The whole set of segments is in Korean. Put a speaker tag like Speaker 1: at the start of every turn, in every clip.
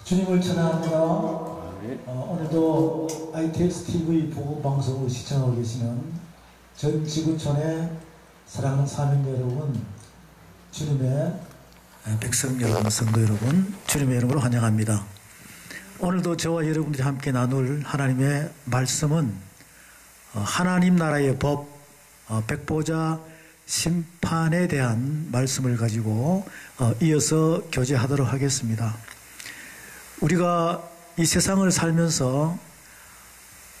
Speaker 1: 주님을 찬양합니다.
Speaker 2: 네.
Speaker 1: 오늘도 ITX TV 보건방송을 시청하고 계시는 전 지구촌의 사랑하는 사명 여러분, 주님의 백성 여러분, 성도 여러분, 주님의 이름으로 환영합니다. 오늘도 저와 여러분들이 함께 나눌 하나님의 말씀은 하나님 나라의 법, 백보자 심판에 대한 말씀을 가지고 이어서 교제하도록 하겠습니다. 우리가 이 세상을 살면서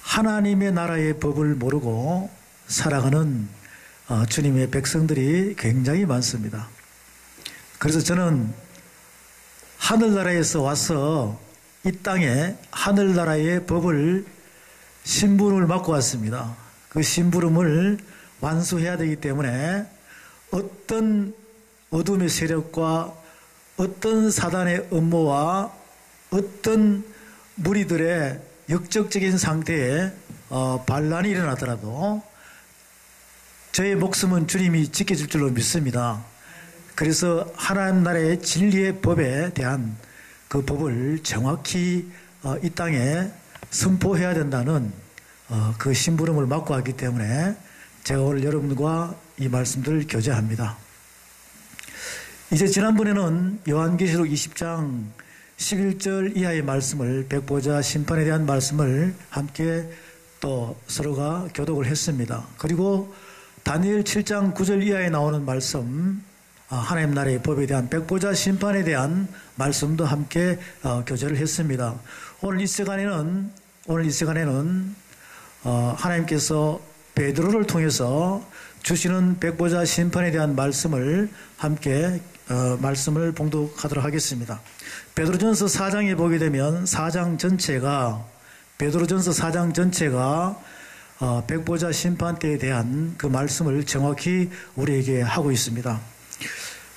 Speaker 1: 하나님의 나라의 법을 모르고 살아가는 주님의 백성들이 굉장히 많습니다. 그래서 저는 하늘나라에서 와서 이 땅에 하늘나라의 법을 심부름을 맡고 왔습니다. 그 심부름을 완수해야 되기 때문에 어떤 어둠의 세력과 어떤 사단의 음모와 어떤 무리들의 역적적인 상태에 반란이 일어나더라도 저의 목숨은 주님이 지켜줄 줄로 믿습니다. 그래서 하나님 나라의 진리의 법에 대한 그 법을 정확히 이 땅에 선포해야 된다는 그 심부름을 맡고 왔기 때문에 제가 오늘 여러분과 이 말씀들을 교제합니다. 이제 지난번에는 요한계시록 20장 11절 이하의 말씀을, 백보자 심판에 대한 말씀을 함께 또 서로가 교독을 했습니다. 그리고 다니엘 7장 9절 이하에 나오는 말씀, 하나님 나라의 법에 대한 백보자 심판에 대한 말씀도 함께 교제를 했습니다. 오늘 이 시간에는 하나님께서 베드로를 통해서 주시는 백보자 심판에 대한 말씀을 함께 말씀을 봉독하도록 하겠습니다. 베드로전서 4장에 보게 되면 베드로전서 4장 전체가 백보자 심판 때에 대한 그 말씀을 정확히 우리에게 하고 있습니다.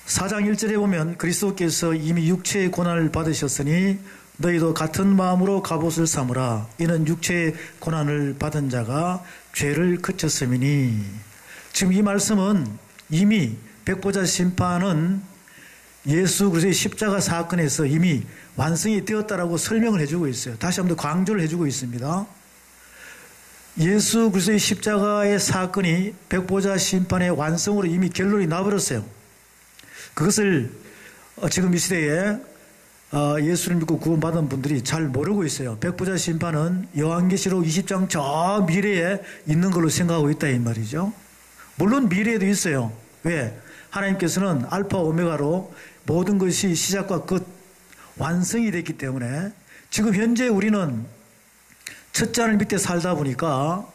Speaker 1: 4장 1절에 보면 그리스도께서 이미 육체의 고난을 받으셨으니 너희도 같은 마음으로 갑옷을 삼으라. 이는 육체의 고난을 받은 자가 죄를 그쳤음이니. 지금 이 말씀은 이미 백보자 심판은 예수 그리스도의 십자가 사건에서 이미 완성이 되었다라고 설명을 해주고 있어요. 다시 한번 더 강조를 해주고 있습니다. 예수 그리스도의 십자가의 사건이 백보자 심판의 완성으로 이미 결론이 나버렸어요. 그것을 지금 이 시대에 예수를 믿고 구원받은 분들이 잘 모르고 있어요. 백보자 심판은 요한계시록 20장 저 미래에 있는 걸로 생각하고 있다 이 말이죠. 물론 미래에도 있어요. 왜? 하나님께서는 알파 오메가로 모든 것이 시작과 끝 완성이 됐기 때문에 지금 현재 우리는 첫째 하늘 밑에 살다 보니까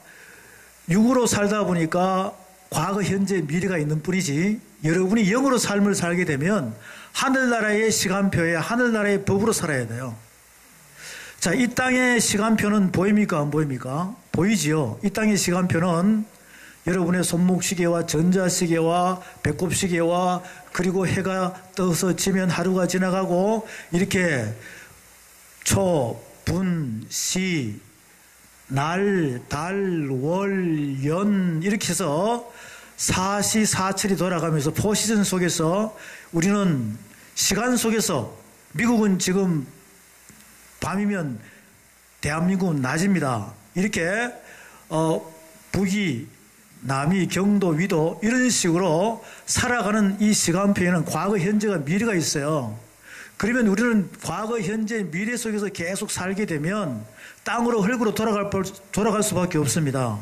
Speaker 1: 육으로 살다 보니까 과거 현재 미래가 있는 뿐이지, 여러분이 영으로 삶을 살게 되면 하늘나라의 시간표에 하늘나라의 법으로 살아야 돼요. 자, 이 땅의 시간표는 보입니까 안 보입니까? 보이지요. 이 땅의 시간표는 여러분의 손목시계와 전자시계와 배꼽시계와 그리고 해가 떠서 지면 하루가 지나가고 이렇게 초, 분, 시, 날, 달, 월, 연 이렇게 해서 사시사철이 돌아가면서 포시즌 속에서 우리는 시간 속에서, 미국은 지금 밤이면 대한민국은 낮입니다. 이렇게 북이, 남이, 경도, 위도 이런 식으로 살아가는 이 시간표에는 과거, 현재가, 미래가 있어요. 그러면 우리는 과거, 현재, 미래 속에서 계속 살게 되면 땅으로 흙으로 돌아갈 수밖에 없습니다.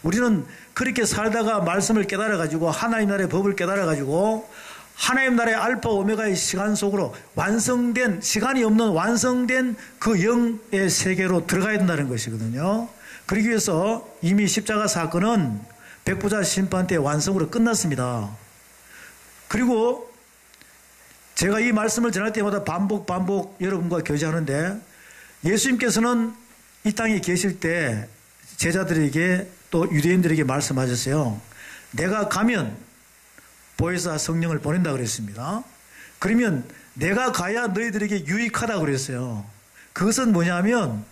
Speaker 1: 우리는 그렇게 살다가 말씀을 깨달아가지고 하나님 나라의 법을 깨달아가지고 하나님 나라의 알파 오메가의 시간 속으로 완성된, 시간이 없는 완성된 그 영의 세계로 들어가야 된다는 것이거든요. 그러기 위해서 이미 십자가 사건은 백보자 심판 때 완성으로 끝났습니다. 그리고 제가 이 말씀을 전할 때마다 반복 여러분과 교제하는데, 예수님께서는 이 땅에 계실 때 제자들에게 또 유대인들에게 말씀하셨어요. 내가 가면 보혜사 성령을 보낸다 그랬습니다. 그러면 내가 가야 너희들에게 유익하다 그랬어요. 그것은 뭐냐면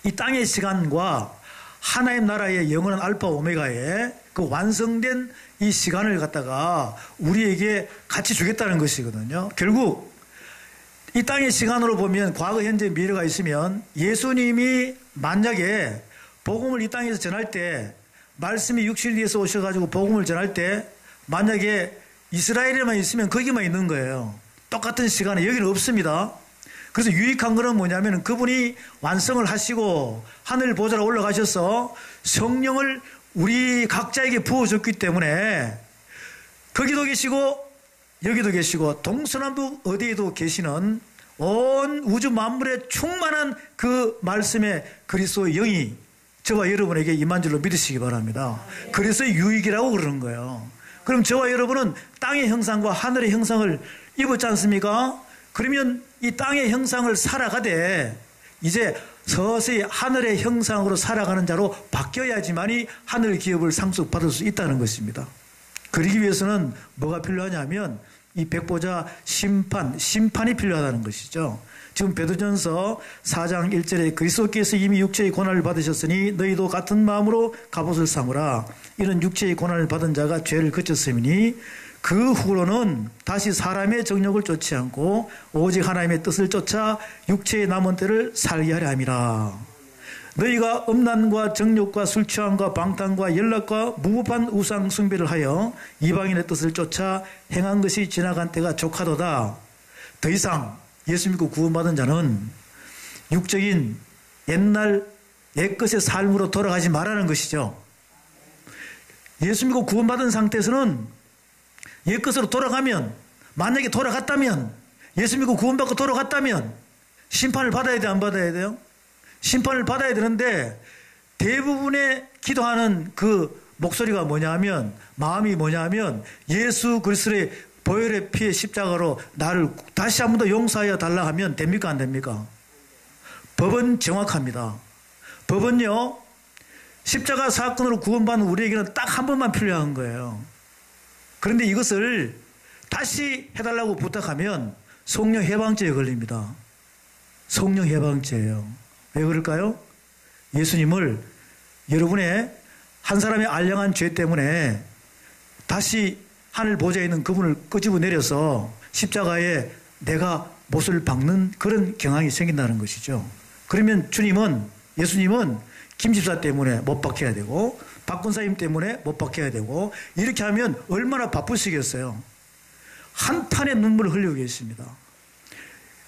Speaker 1: 이 땅의 시간과 하나님 나라의 영원한 알파 오메가의 그 완성된 이 시간을 갖다가 우리에게 같이 주겠다는 것이거든요. 결국 이 땅의 시간으로 보면 과거, 현재, 미래가 있으면 예수님이 만약에 복음을 이 땅에서 전할 때 말씀이 육신이 돼서 오셔가지고 복음을 전할 때 만약에 이스라엘에만 있으면 거기만 있는 거예요. 똑같은 시간에 여기는 없습니다. 그래서 유익한 거는 뭐냐면 그분이 완성을 하시고 하늘 보좌로 올라가셔서 성령을 우리 각자에게 부어줬기 때문에 거기도 계시고 여기도 계시고 동서남북 어디에도 계시는 온 우주 만물에 충만한 그 말씀의 그리스도의 영이 저와 여러분에게 임한 줄로 믿으시기 바랍니다. 그래서 유익이라고 그러는 거예요. 그럼 저와 여러분은 땅의 형상과 하늘의 형상을 입었지 않습니까? 그러면 이 땅의 형상을 살아가되 이제 서서히 하늘의 형상으로 살아가는 자로 바뀌어야지만이 하늘 기업을 상속받을 수 있다는 것입니다. 그러기 위해서는 뭐가 필요하냐면 이 백보자 심판이 필요하다는 것이죠. 지금 베드로전서 4장 1절에 그리스도께서 이미 육체의 고난을 받으셨으니 너희도 같은 마음으로 갑옷을 삼으라. 이런 육체의 고난을 받은 자가 죄를 그쳤으니 그 후로는 다시 사람의 정욕을 쫓지 않고 오직 하나님의 뜻을 쫓아 육체의 남은 때를 살게 하려 함이라. 너희가 음란과 정욕과 술 취함과 방탕과 연락과 무법한 우상 숭배를 하여 이방인의 뜻을 쫓아 행한 것이 지나간 때가 족하도다. 더 이상 예수 믿고 구원받은 자는 육적인 옛날 옛것의 삶으로 돌아가지 말라는 것이죠. 예수 믿고 구원받은 상태에서는 옛것으로 돌아가면, 만약에 돌아갔다면, 예수 믿고 구원받고 돌아갔다면 심판을 받아야 돼, 안 받아야 돼요? 심판을 받아야 되는데 대부분의 기도하는 그 목소리가 뭐냐면, 마음이 뭐냐면 예수 그리스도의 보혈의 피의 십자가로 나를 다시 한 번 더 용서하여 달라 하면 됩니까, 안 됩니까? 법은 정확합니다. 법은요, 십자가 사건으로 구원받는 우리에게는 딱 한 번만 필요한 거예요. 그런데 이것을 다시 해달라고 부탁하면 성령 해방죄에 걸립니다. 성령 해방죄예요. 왜 그럴까요? 예수님을 여러분의 한 사람의 알량한 죄 때문에 다시 하늘 보좌에 있는 그분을 끄집어 내려서 십자가에 내가 못을 박는 그런 경향이 생긴다는 것이죠. 그러면 예수님은 김집사 때문에 못 박혀야 되고 박군사님 때문에 못 박혀야 되고 이렇게 하면 얼마나 바쁘시겠어요. 한탄의 눈물을 흘리고 계십니다.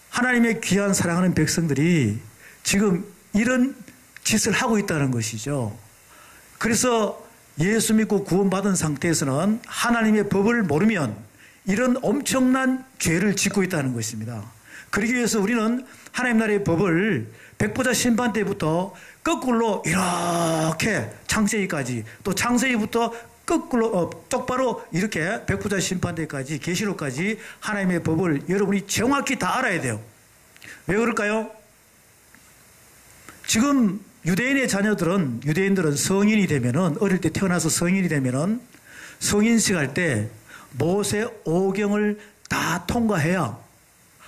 Speaker 1: 하나님의 귀한 사랑하는 백성들이 지금 이런 짓을 하고 있다는 것이죠. 그래서 예수 믿고 구원받은 상태에서는 하나님의 법을 모르면 이런 엄청난 죄를 짓고 있다는 것입니다. 그러기 위해서 우리는 하나님 나라의 법을 백보자 심판 때부터 거꾸로 이렇게 창세기까지, 또 창세기부터 거꾸로 똑바로 이렇게 백보자 심판 때까지, 계시록까지 하나님의 법을 여러분이 정확히 다 알아야 돼요. 왜 그럴까요? 지금 유대인들은 성인이 되면은, 어릴 때 태어나서 성인이 되면은 성인식 할 때 모세 오경을 다 통과해야,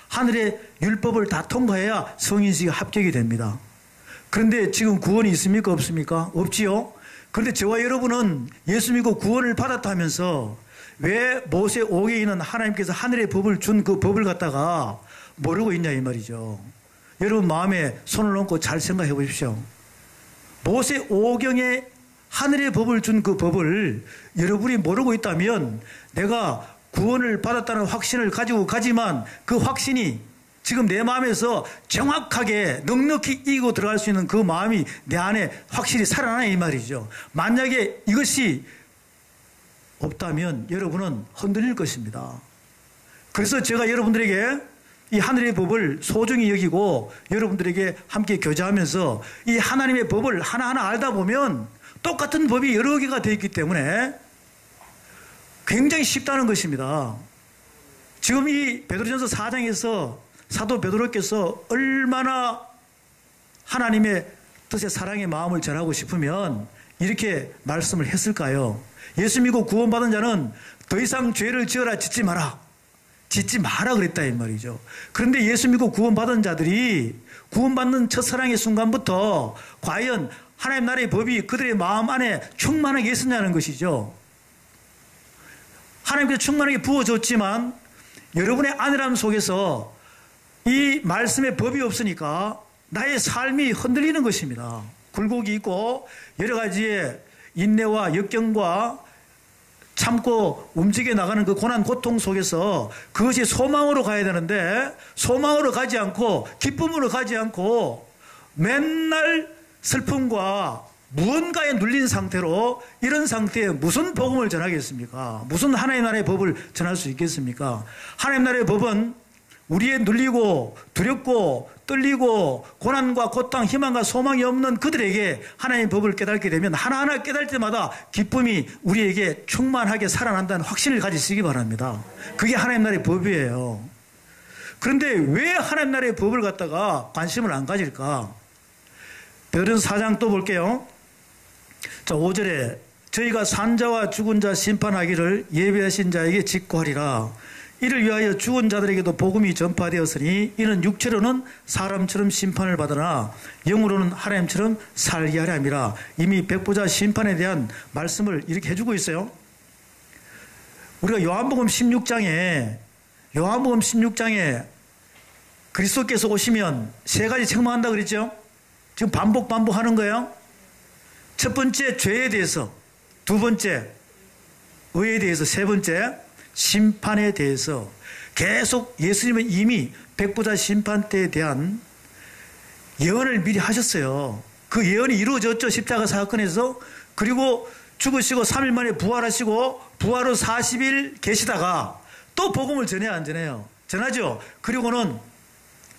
Speaker 1: 하늘의 율법을 다 통과해야 성인식이 합격이 됩니다. 그런데 지금 구원이 있습니까, 없습니까? 없지요. 그런데 저와 여러분은 예수 믿고 구원을 받았다면서 왜 모세 오경에 있는 하나님께서 하늘의 법을 준 그 법을 갖다가 모르고 있냐 이 말이죠. 여러분 마음에 손을 얹고 잘 생각해 보십시오. 모세 오경에 하늘의 법을 준 그 법을 여러분이 모르고 있다면 내가 구원을 받았다는 확신을 가지고 가지만 그 확신이 지금 내 마음에서 정확하게 넉넉히 이기고 들어갈 수 있는 그 마음이 내 안에 확실히 살아나냐 이 말이죠. 만약에 이것이 없다면 여러분은 흔들릴 것입니다. 그래서 제가 여러분들에게 이 하늘의 법을 소중히 여기고 여러분들에게 함께 교제하면서 이 하나님의 법을 하나하나 알다 보면 똑같은 법이 여러 개가 되어 있기 때문에 굉장히 쉽다는 것입니다. 지금 이 베드로전서 4장에서 사도 베드로께서 얼마나 하나님의 뜻의 사랑의 마음을 전하고 싶으면 이렇게 말씀을 했을까요? 예수 믿고 구원받은 자는 더 이상 죄를 지어라 짓지 마라. 짓지 마라 그랬다 이 말이죠. 그런데 예수 믿고 구원받은 자들이 구원받는 첫사랑의 순간부터 과연 하나님 나라의 법이 그들의 마음 안에 충만하게 있었냐는 것이죠. 하나님께서 충만하게 부어줬지만 여러분의 안일함 속에서 이 말씀에 법이 없으니까 나의 삶이 흔들리는 것입니다. 굴곡이 있고 여러 가지의 인내와 역경과 참고 움직여 나가는 그 고난 고통 속에서 그것이 소망으로 가야 되는데 소망으로 가지 않고 기쁨으로 가지 않고 맨날 슬픔과 무언가에 눌린 상태로 이런 상태에 무슨 복음을 전하겠습니까? 무슨 하나님 나라의 법을 전할 수 있겠습니까? 하나님 나라의 법은 우리의 눌리고 두렵고 떨리고 고난과 고통, 희망과 소망이 없는 그들에게 하나님의 법을 깨닫게 되면 하나하나 깨달을 때마다 기쁨이 우리에게 충만하게 살아난다는 확신을 가지시기 바랍니다. 그게 하나님 나라의 법이에요. 그런데 왜 하나님 나라의 법을 갖다가 관심을 안 가질까? 베드로전서 4장 또 볼게요. 자, 5절에 저희가 산자와 죽은 자 심판하기를 예비하신 자에게 직고하리라. 이를 위하여 죽은 자들에게도 복음이 전파되었으니 이는 육체로는 사람처럼 심판을 받으나 영으로는 하나님처럼 살게 하려 함이라. 이미 백보자 심판에 대한 말씀을 이렇게 해주고 있어요. 우리가 요한복음 16장에 그리스도께서 오시면 세 가지 책망한다 그랬죠? 지금 반복하는 거예요. 첫 번째 죄에 대해서, 두 번째 의에 대해서, 세 번째 심판에 대해서 계속 예수님은 이미 백보자 심판 때에 대한 예언을 미리 하셨어요. 그 예언이 이루어졌죠. 십자가 사건에서. 그리고 죽으시고 3일 만에 부활하시고 부활 후 40일 계시다가 또 복음을 전해야 안 전해요? 전하죠. 그리고는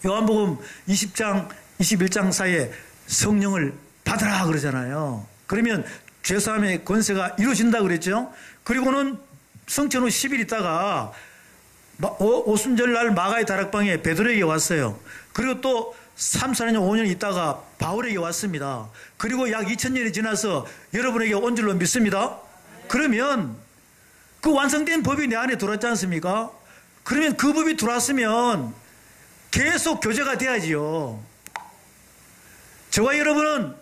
Speaker 1: 요한복음 20장 21장 사이에 성령을 받으라 그러잖아요. 그러면 죄사함의 권세가 이루어진다 그랬죠. 그리고는 성천 후 10일 있다가 오순절날 마가의 다락방에 베드로에게 왔어요. 그리고 또 3, 4년, 5년 있다가 바울에게 왔습니다. 그리고 약 2000년이 지나서 여러분에게 온 줄로 믿습니다. 그러면 그 완성된 법이 내 안에 들어왔지 않습니까? 그러면 그 법이 들어왔으면 계속 교제가 돼야지요. 저와 여러분은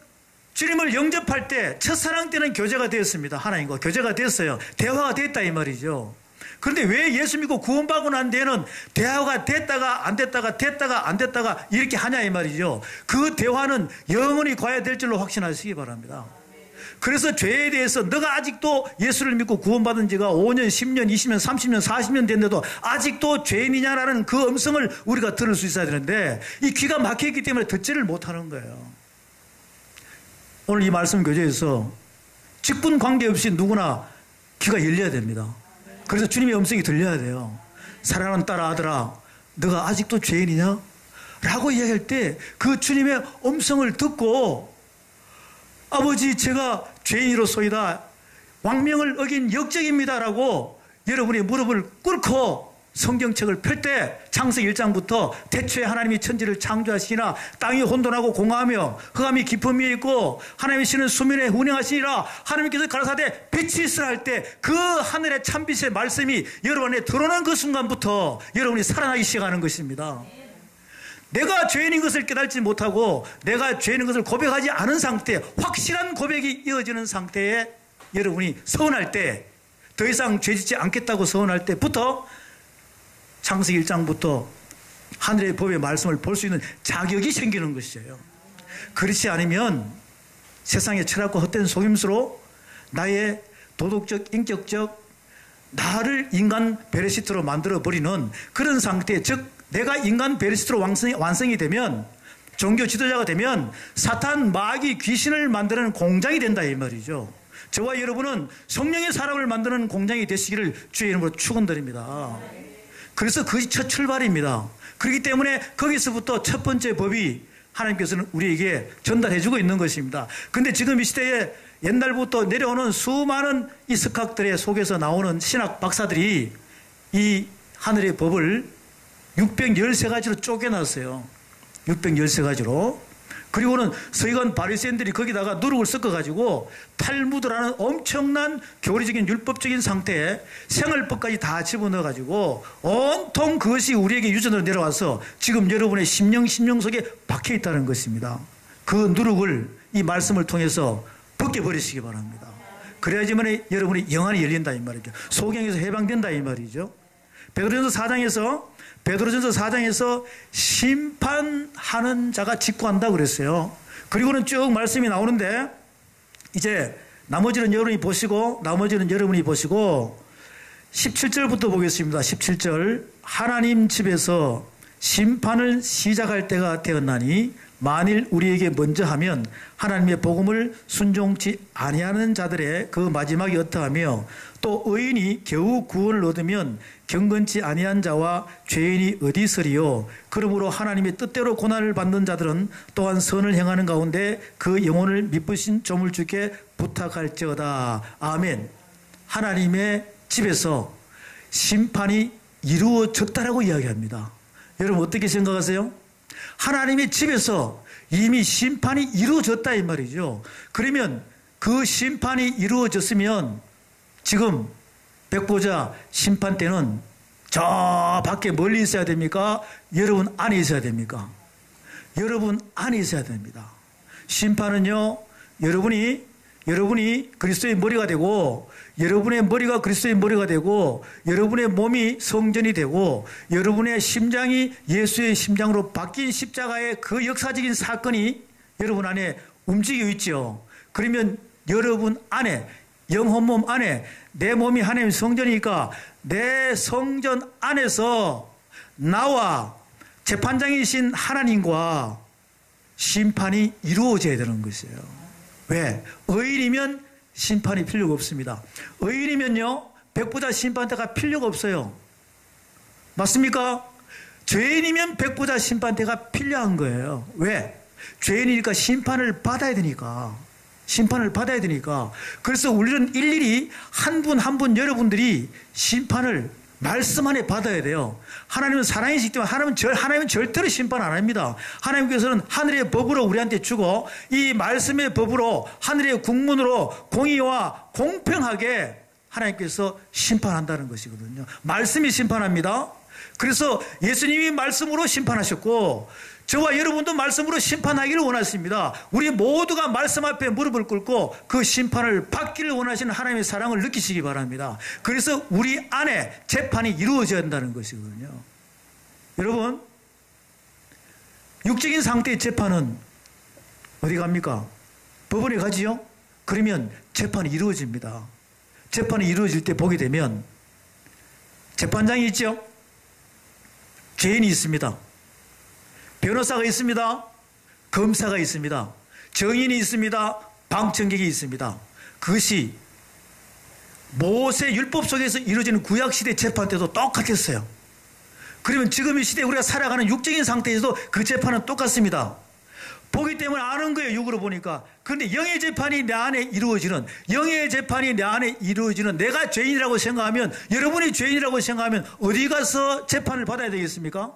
Speaker 1: 주님을 영접할 때 첫사랑 때는 교제가 되었습니다. 하나님과 교제가 됐어요. 대화가 됐다 이 말이죠. 그런데 왜 예수 믿고 구원받고 난 뒤에는 대화가 됐다가 안 됐다가 됐다가 안 됐다가 이렇게 하냐 이 말이죠. 그 대화는 영원히 가야 될 줄로 확신하시기 바랍니다. 그래서 죄에 대해서 너가 아직도 예수를 믿고 구원받은 지가 5년, 10년, 20년, 30년, 40년 됐는데도 아직도 죄인이냐라는 그 음성을 우리가 들을 수 있어야 되는데 이 귀가 막혀있기 때문에 듣지를 못하는 거예요. 오늘 이 말씀 교제에서 직분 관계없이 누구나 귀가 열려야 됩니다. 그래서 주님의 음성이 들려야 돼요. 사랑하는 딸 아들아, 너가 아직도 죄인이냐? 라고 이야기할 때 그 주님의 음성을 듣고 아버지 제가 죄인으로소이다. 왕명을 어긴 역적입니다. 라고 여러분이 무릎을 꿇고 성경책을 펼 때 창세기 1장부터 대초에 하나님이 천지를 창조하시나 땅이 혼돈하고 공허하며 흑암이 깊음 위에 있고 하나님의 신은 수면에 운행하시니라 하나님께서 가라사대 빛이 있으라 할 때 그 하늘의 참빛의 말씀이 여러분 안에 들어오는 그 순간부터 여러분이 살아나기 시작하는 것입니다. 내가 죄인인 것을 깨닫지 못하고 내가 죄인인 것을 고백하지 않은 상태, 확실한 고백이 이어지는 상태에 여러분이 서운할 때, 더 이상 죄짓지 않겠다고 서운할 때부터 창세기 1장부터 하늘의 법의 말씀을 볼 수 있는 자격이 생기는 것이에요. 그렇지 않으면 세상의 철학과 헛된 속임수로 나의 도덕적, 인격적 나를 인간 베레시트로 만들어버리는 그런 상태, 즉 내가 인간 베레시트로 완성이 되면 종교 지도자가 되면 사탄, 마귀, 귀신을 만드는 공장이 된다 이 말이죠. 저와 여러분은 성령의 사람을 만드는 공장이 되시기를 주의 이름으로 축원드립니다. 그래서 그것이 첫 출발입니다. 그렇기 때문에 거기서부터 첫 번째 법이 하나님께서는 우리에게 전달해주고 있는 것입니다. 그런데 지금 이 시대에 옛날부터 내려오는 수많은 이 석학들의 속에서 나오는 신학 박사들이 이 하늘의 법을 613가지로 쪼개놨어요. 613가지로. 그리고는 서기관 바리새인들이 거기다가 누룩을 섞어가지고 탈무드라는 엄청난 교리적인 율법적인 상태에 생활법까지 다 집어넣어가지고 온통 그것이 우리에게 유전으로 내려와서 지금 여러분의 심령 속에 박혀있다는 것입니다. 그 누룩을 이 말씀을 통해서 벗겨버리시기 바랍니다. 그래야지만 여러분이 영안이 열린다 이 말이죠. 소경에서 해방된다 이 말이죠. 베드로전서 4장에서 베드로전서 4장에서 심판하는 자가 직구한다 그랬어요. 그리고는 쭉 말씀이 나오는데 이제 나머지는 여러분이 보시고 17절부터 보겠습니다. 17절 하나님 집에서 심판을 시작할 때가 되었나니 만일 우리에게 먼저 하면 하나님의 복음을 순종치 아니하는 자들의 그 마지막이 어떠하며 또 의인이 겨우 구원을 얻으면 경건치 아니한 자와 죄인이 어디 있으리요. 그러므로 하나님의 뜻대로 고난을 받는 자들은 또한 선을 행하는 가운데 그 영혼을 미쁘신 조물주께 부탁할지어다. 아멘. 하나님의 집에서 심판이 이루어졌다라고 이야기합니다. 여러분 어떻게 생각하세요? 하나님의 집에서 이미 심판이 이루어졌다 이 말이죠. 그러면 그 심판이 이루어졌으면 지금 백보자 심판 때는 저 밖에 멀리 있어야 됩니까? 여러분 안에 있어야 됩니까? 여러분 안에 있어야 됩니다. 심판은요, 여러분이 그리스도의 머리가 되고, 여러분의 머리가 그리스도의 머리가 되고, 여러분의 몸이 성전이 되고, 여러분의 심장이 예수의 심장으로 바뀐 십자가의 그 역사적인 사건이 여러분 안에 움직여 있죠. 그러면 여러분 안에, 영혼 몸 안에, 내 몸이 하나님의 성전이니까 내 성전 안에서 나와 재판장이신 하나님과 심판이 이루어져야 되는 것이에요. 왜? 의인이면 심판이 필요가 없습니다. 의인이면요, 백보자 심판대가 필요가 없어요. 맞습니까? 죄인이면 백보자 심판대가 필요한 거예요. 왜? 죄인이니까 심판을 받아야 되니까. 심판을 받아야 되니까. 그래서 우리는 일일이 한 분 한 분 여러분들이 심판을 말씀 안에 받아야 돼요. 하나님은 사랑이시기 때문에 하나님은 절대로 심판 안 합니다. 하나님께서는 하늘의 법으로 우리한테 주고 이 말씀의 법으로 하늘의 국문으로 공의와 공평하게 하나님께서 심판한다는 것이거든요. 말씀이 심판합니다. 그래서 예수님이 말씀으로 심판하셨고 저와 여러분도 말씀으로 심판하기를 원하십니다. 우리 모두가 말씀 앞에 무릎을 꿇고 그 심판을 받기를 원하시는 하나님의 사랑을 느끼시기 바랍니다. 그래서 우리 안에 재판이 이루어져야 한다는 것이거든요. 여러분, 육적인 상태의 재판은 어디 갑니까? 법원에 가지요? 그러면 재판이 이루어집니다. 재판이 이루어질 때 보게 되면 재판장이 있죠? 죄인이 있습니다. 변호사가 있습니다. 검사가 있습니다. 정인이 있습니다. 방청객이 있습니다. 그것이 모세 율법 속에서 이루어지는 구약시대 재판 때도 똑같았어요. 그러면 지금 이 시대에 우리가 살아가는 육적인 상태에서도 그 재판은 똑같습니다. 보기 때문에 아는 거예요. 육으로 보니까. 그런데 영의 재판이 내 안에 이루어지는, 영의 재판이 내 안에 이루어지는, 내가 죄인이라고 생각하면, 여러분이 죄인이라고 생각하면 어디 가서 재판을 받아야 되겠습니까?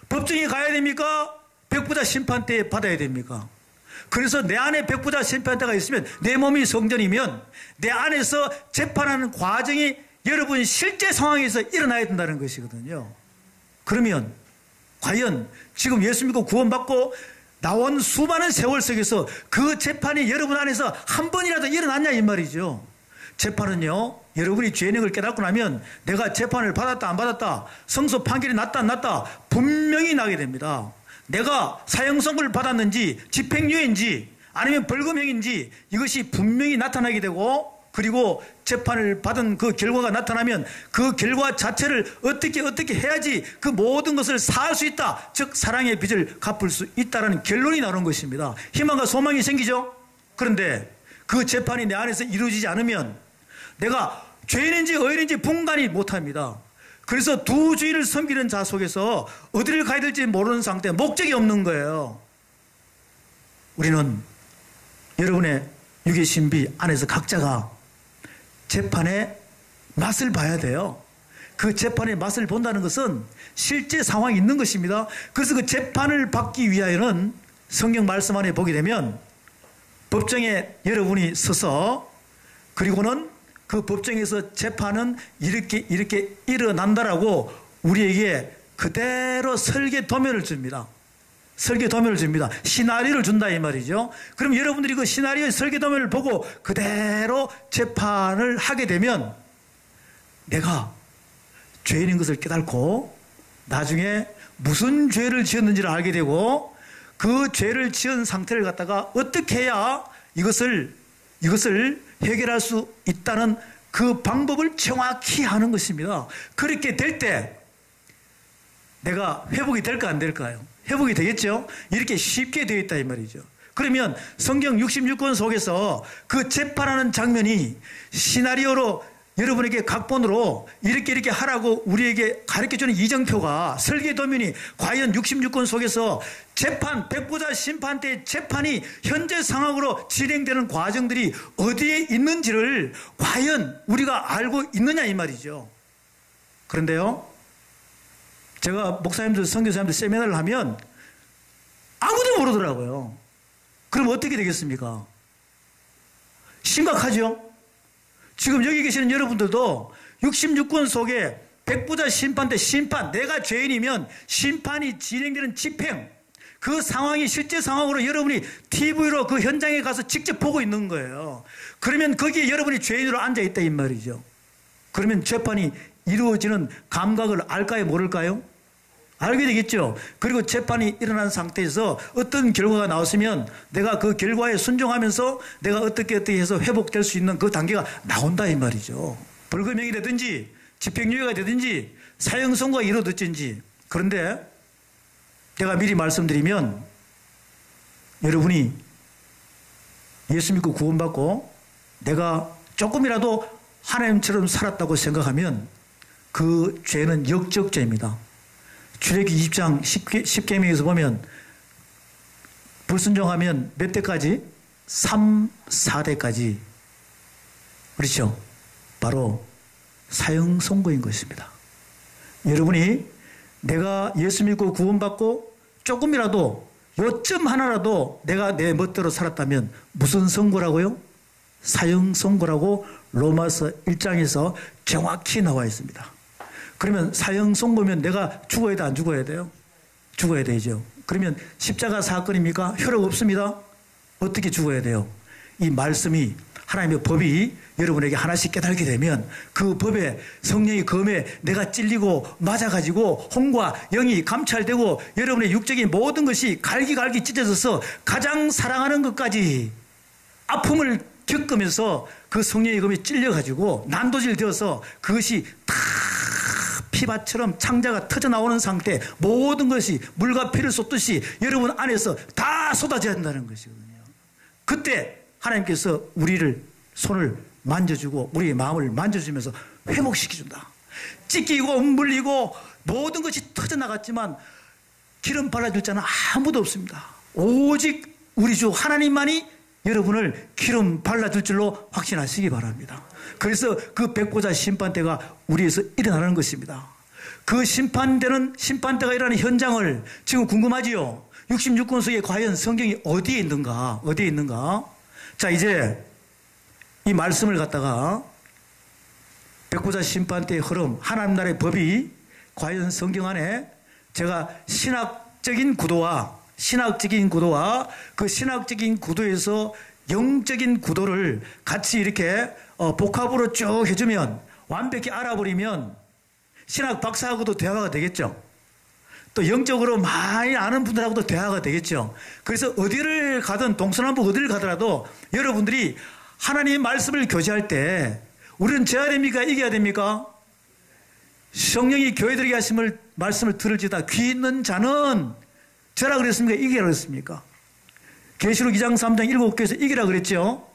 Speaker 1: 법정에 가야 됩니까? 백보자 심판대에 받아야 됩니까? 그래서 내 안에 백보자 심판대가 있으면, 내 몸이 성전이면 내 안에서 재판하는 과정이 여러분 실제 상황에서 일어나야 된다는 것이거든요. 그러면 과연 지금 예수 믿고 구원받고 나온 수많은 세월 속에서 그 재판이 여러분 안에서 한 번이라도 일어났냐 이 말이죠. 재판은요, 여러분이 죄인을 깨닫고 나면 내가 재판을 받았다 안 받았다, 성소 판결이 났다 안 났다 분명히 나게 됩니다. 내가 사형선고를 받았는지 집행유예인지 아니면 벌금형인지 이것이 분명히 나타나게 되고, 그리고 재판을 받은 그 결과가 나타나면 그 결과 자체를 어떻게 해야지 그 모든 것을 사할 수 있다, 즉 사랑의 빚을 갚을 수 있다는 결론이 나오는 것입니다. 희망과 소망이 생기죠. 그런데 그 재판이 내 안에서 이루어지지 않으면 내가 죄인인지 의인인지 분간이 못합니다. 그래서 두 주인을 섬기는 자 속에서 어디를 가야 될지 모르는 상태, 목적이 없는 거예요. 우리는 여러분의 육의 신비 안에서 각자가 재판의 맛을 봐야 돼요. 그 재판의 맛을 본다는 것은 실제 상황이 있는 것입니다. 그래서 그 재판을 받기 위하여는 성경 말씀 안에 보게 되면 법정에 여러분이 서서, 그리고는 그 법정에서 재판은 이렇게 일어난다라고 우리에게 그대로 설계 도면을 줍니다. 설계 도면을 줍니다. 시나리오를 준다 이 말이죠. 그럼 여러분들이 그 시나리오의 설계 도면을 보고 그대로 재판을 하게 되면 내가 죄인인 것을 깨닫고 나중에 무슨 죄를 지었는지를 알게 되고 그 죄를 지은 상태를 갖다가 어떻게 해야 이것을 해결할 수 있다는 그 방법을 정확히 하는 것입니다. 그렇게 될 때 내가 회복이 될까 안 될까요? 회복이 되겠죠? 이렇게 쉽게 되어 있다 이 말이죠. 그러면 성경 66권 속에서 그 재판하는 장면이 시나리오로 여러분에게 각본으로 이렇게 하라고 우리에게 가르쳐주는 이정표가 설계도면이 과연 66권 속에서 재판, 백보자 심판 때 재판이 현재 상황으로 진행되는 과정들이 어디에 있는지를 과연 우리가 알고 있느냐 이 말이죠. 그런데요, 제가 목사님들, 선교사님들 세미나를 하면 아무도 모르더라고요. 그럼 어떻게 되겠습니까? 심각하죠? 지금 여기 계시는 여러분들도 66권 속에 백보자 심판 때 심판, 내가 죄인이면 심판이 진행되는 집행, 그 상황이 실제 상황으로 여러분이 TV로 그 현장에 가서 직접 보고 있는 거예요. 그러면 거기에 여러분이 죄인으로 앉아있다 이 말이죠. 그러면 재판이 이루어지는 감각을 알까요 모를까요? 알게 되겠죠. 그리고 재판이 일어난 상태에서 어떤 결과가 나왔으면 내가 그 결과에 순종하면서 내가 어떻게 해서 회복될 수 있는 그 단계가 나온다 이 말이죠. 벌금형이 되든지 집행유예가 되든지 사형 선고가 이루어졌든지. 그런데 제가 미리 말씀드리면 여러분이 예수 믿고 구원받고 내가 조금이라도 하나님처럼 살았다고 생각하면 그 죄는 역적죄입니다. 출애굽기 20장 10계명에서 보면 불순종하면 몇 대까지? 3, 4대까지. 그렇죠? 바로 사형 선고인 것입니다. 여러분이 내가 예수 믿고 구원받고 조금이라도 요점 하나라도 내가 내 멋대로 살았다면 무슨 선고라고요? 사형 선고라고 로마서 1장에서 정확히 나와 있습니다. 그러면 사형 선고면 내가 죽어야 돼, 안 죽어야 돼요? 죽어야 되죠. 그러면 십자가 사건입니까? 혈육 없습니다. 어떻게 죽어야 돼요? 이 말씀이, 하나님의 법이 여러분에게 하나씩 깨닫게 되면 그 법에 성령이 검에 내가 찔리고 맞아가지고 혼과 영이 감찰되고 여러분의 육적인 모든 것이 갈기갈기 찢어져서 가장 사랑하는 것까지 아픔을 겪으면서 그 성령의 검에 찔려가지고 난도질 되어서 그것이 다 피밭처럼 창자가 터져나오는 상태, 모든 것이 물과 피를 쏟듯이 여러분 안에서 다 쏟아져야 한다는 것이거든요. 그때 하나님께서 우리를 손을 만져주고 우리의 마음을 만져주면서 회복시켜준다. 찢기고 물리고 모든 것이 터져나갔지만 기름 발라줄 자는 아무도 없습니다. 오직 우리 주 하나님만이 여러분을 기름 발라줄 줄로 확신하시기 바랍니다. 그래서 그 백보자 심판대가 우리에서 일어나는 것입니다. 그 심판대가 일어나는 현장을 지금 궁금하지요? 66권 속에 과연 성경이 어디에 있는가? 어디에 있는가? 자, 이제 이 말씀을 갖다가 백보자 심판대의 흐름, 하나님 나라의 법이 과연 성경 안에 제가 신학적인 구도와 그 신학적인 구도에서 영적인 구도를 같이 이렇게 복합으로 쭉 해주면 완벽히 알아버리면 신학 박사하고도 대화가 되겠죠. 또 영적으로 많이 아는 분들하고도 대화가 되겠죠. 그래서 어디를 가든 동서남북 어디를 가더라도 여러분들이 하나님의 말씀을 교제할 때 우리는 져야 됩니까? 이겨야 됩니까? 성령이 교회들에게 하신 말씀을 들을지다 귀 있는 자는 저라 그랬습니까? 이기라 그랬습니까? 계시록 2장 3장 7개에서 이기라 그랬죠.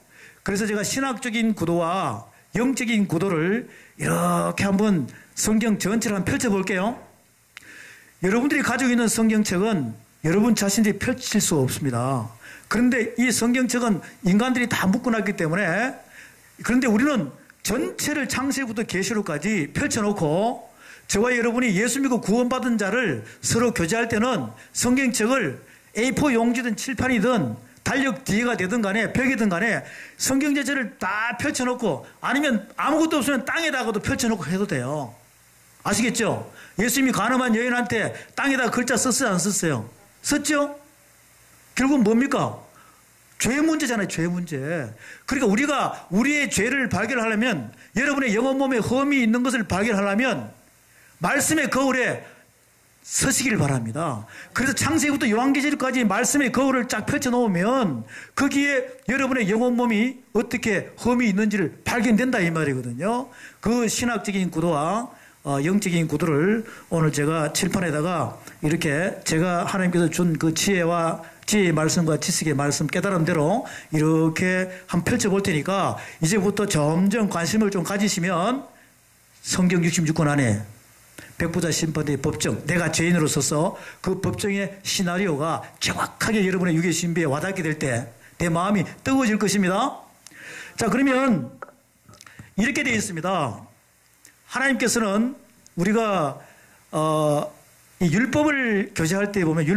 Speaker 1: 그래서 제가 신학적인 구도와 영적인 구도를 이렇게 한번 성경 전체를 한번 펼쳐볼게요. 여러분들이 가지고 있는 성경책은 여러분 자신들이 펼칠 수 없습니다. 그런데 이 성경책은 인간들이 다 묶어놨기 때문에, 그런데 우리는 전체를 창세기부터 계시록까지 펼쳐놓고 저와 여러분이 예수 믿고 구원받은 자를 서로 교제할 때는 성경책을 A4 용지든 칠판이든 달력 뒤에가 되든 간에 벽이든 간에 성경 전체를 다 펼쳐놓고, 아니면 아무것도 없으면 땅에다가도 펼쳐놓고 해도 돼요. 아시겠죠? 예수님이 가늠한 여인한테 땅에다 글자 썼어요, 안 썼어요? 썼죠? 결국은 뭡니까? 죄 문제잖아요, 죄 문제. 그러니까 우리가 우리의 죄를 발견하려면, 여러분의 영혼 몸에 험이 있는 것을 발견하려면 말씀의 거울에 서시길 바랍니다. 그래서 창세기부터 요한계시록까지 말씀의 거울을 쫙 펼쳐놓으면 거기에 여러분의 영혼 몸이 어떻게 흠이 있는지를 발견된다 이 말이거든요. 그 신학적인 구도와 영적인 구도를 오늘 제가 칠판에다가 이렇게 제가 하나님께서 준 그 지혜의 말씀과 지식의 말씀 깨달음대로 이렇게 한번 펼쳐볼 테니까 이제부터 점점 관심을 좀 가지시면 성경 66권 안에 백보자 심판대의 법정, 내가 죄인으로서서 그 법정의 시나리오가 정확하게 여러분의 육의 신비에 와닿게 될 때 내 마음이 뜨거워질 것입니다. 자, 그러면 이렇게 되어 있습니다. 하나님께서는 우리가 이 율법을 교제할 때 보면